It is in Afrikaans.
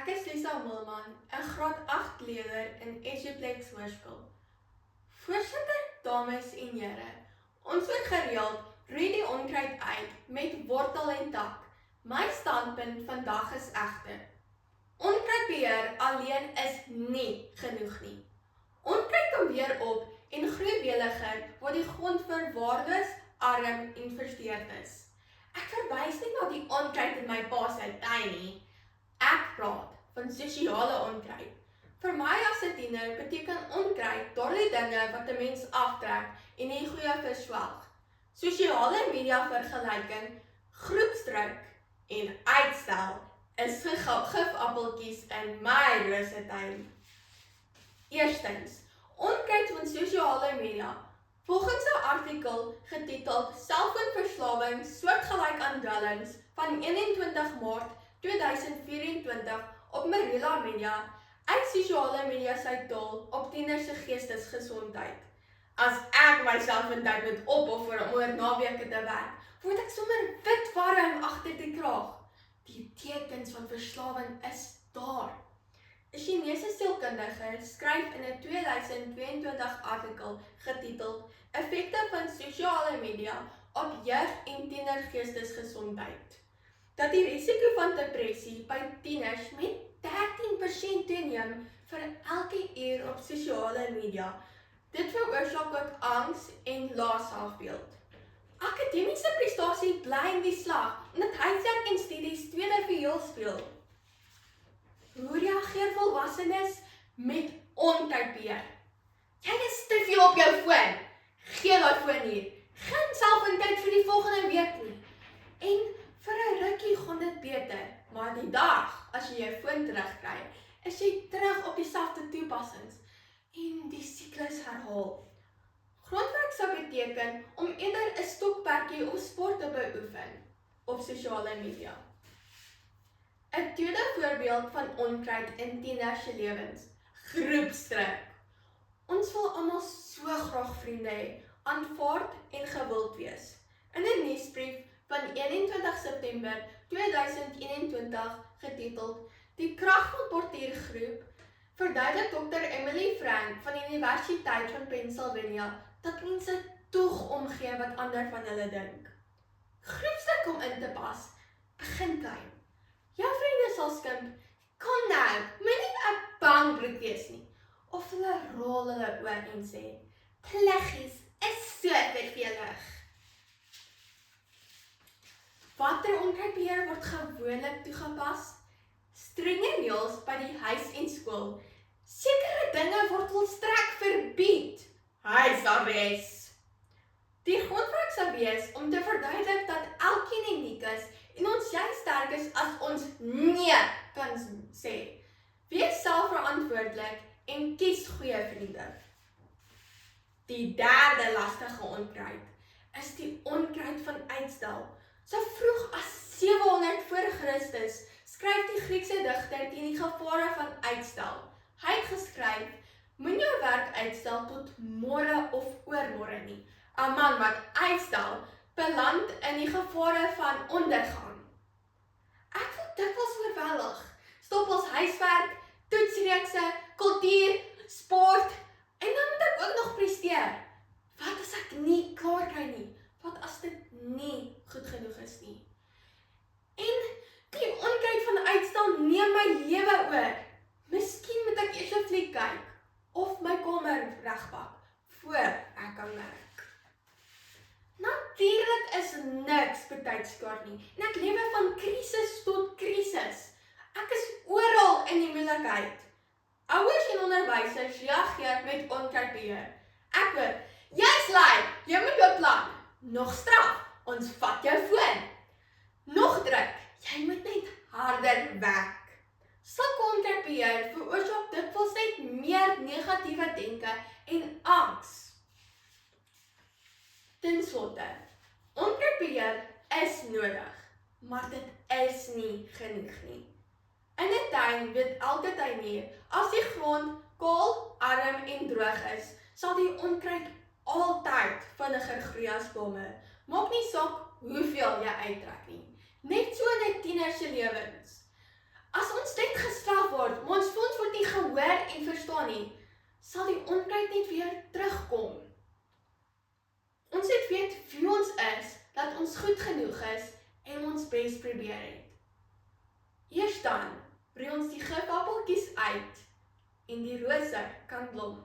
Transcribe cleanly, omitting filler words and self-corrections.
Ek is Lisa Mulman, 'n graad 8 leerder in Eduplex Hoërskool. Voorsitter, dames en here, ons moet gereeld roei die onkruid uit met wortel en tak. My standpunt vandag is egter: onkruidbeheer alleen is nie genoeg nie. Onkruid kom weer op en groei weliger waar die grond verwaarloos, arm en versteurd is. Ek verwys nie na die onkruid in my pa se tuin nie. Ek praat van sosiale onkruid. Vir my as 'n tiener beteken onkruid daardie dinge wat 'n mens aftrek en nie goeie verswelg. Sosiale media vergelyking, groepsdruk en uitstel is gifappeltjies in my rosetuin. Eerstens, onkruid van sosiale media. Volgens 'n artikel getiteld Selfoonverslawing soortgelyk aan dwelms van 21 Maart 2024 op Marula Media uit sosiale media sy taal op tieners se geestesgesondheid. As ek myself in tyd moet opoffer om oor naweke te werk, word ek sommer wit warm agter die kraag. Die tekens van verslawing is daar. 'n Chinese sielkundige skryf in 'n 2022 artikel getiteld Effekte van sosiale media op jeug en tienergeestesgesondheid dat die risiko van depressie by tieners met 13% toeneem vir elke uur op sosiale media. Dit veroorsaak ook angs en lae selfbeeld. Akademiese prestasie bly in die slag omdat huiswerk en studies tweede viool speel. Hoe reageer volwassenes met onkruidbeheer? Jy is te veel op jou foon. Gee daai foon hier. Geen selfontyd vir die volgende week nie. En vir 'n rukkie gaan dit beter, maar die dag as jy jou foon terugkry, is jy terug op dieselfde toepassings en die siklus herhaal. Grondwerk sou beteken om eerder 'n stokperdjie of sport te beoefen op sosiale media. 'n tweede voorbeeld van onkruid in tieners se lewens, groepsdruk. Ons wil almal so graag vriende hê, aanvaard en gewild wees. In 'n nuusbrief van 21 September 2021 getiteld Die krag van portuïergroep verduidelik Dr. Emily Frank van die Universiteit van Pennsylvania dat mense tog omgee wat ander van hulle dink. Groepsdruk om in te pas, begin klein. Jou vriende sal skimp, kom nou, moenie 'n bangbroek wees nie. Of hulle rol hulle oor en sê, pliggies is so vervelig. Watter onkruidbeheer word gewoonlik toegepas? Strenge reëls by die huis en skool. Sekere dinge word volstrek verbied. Huisarrest. Die grondwerk sou wees om te verduidelik dat elkeen uniek is en ons juist sterk is as ons nee kan sê. Wees selfverantwoordelik en kies goeie vriende. Die derde lastige onkruid is die onkruid van uitstel. So vroeg as 700 voor Christus skryf die Griekse digter teen die gevare van uitstel. Hy het geskryf: moenie jou werk uitstel tot môre of oormôre nie. 'n Man wat uitstel, beland in die gevare van ondergang. Ek voel dikwels oorweldig. Stop ons huiswerk, toetsreekse, kultuur, sport en dan moet ek ook nog presteer. Wat as ek nie klaar kry nie? Wat as dit nie goed genoeg is nie? En die onkruid van uitstel neem my lewe oor. Miskien moet ek eers 'n fliek kyk of my kamer regpak voor ek kan werk. Natuurlik is niks betydskaart nie en ek lewe van krisis tot krisis. Ek is oral in die moeilikheid. Ouers en onderwysers reageer met onkruidbeheer. Ek hoor, jy's lui, jy moet beplan. Nog straf, ons vat jou foon. Nog druk, jy moet net harder werk. Sulke onkruidbeheer veroorsaak dikwels net meer negatiewe denke en angs. Ten slotte, onkruidbeheer is nodig, maar dit is nie genoeg nie. In 'n tuin weet elke tuinier, as die grond kaal, arm en droog is, sal die onkruid altyd vinniger groei as bome. Maak nie saak hoeveel jy uittrek nie. Net so in 'n tiener se lewens. As ons net gestraf staan nie, sal die onkruid net weer terugkom. Ons het weet wie ons is, dat ons goed genoeg is en ons bes probeer het. Eers dan roei ons die gifappeltjies uit en die rose kan blom.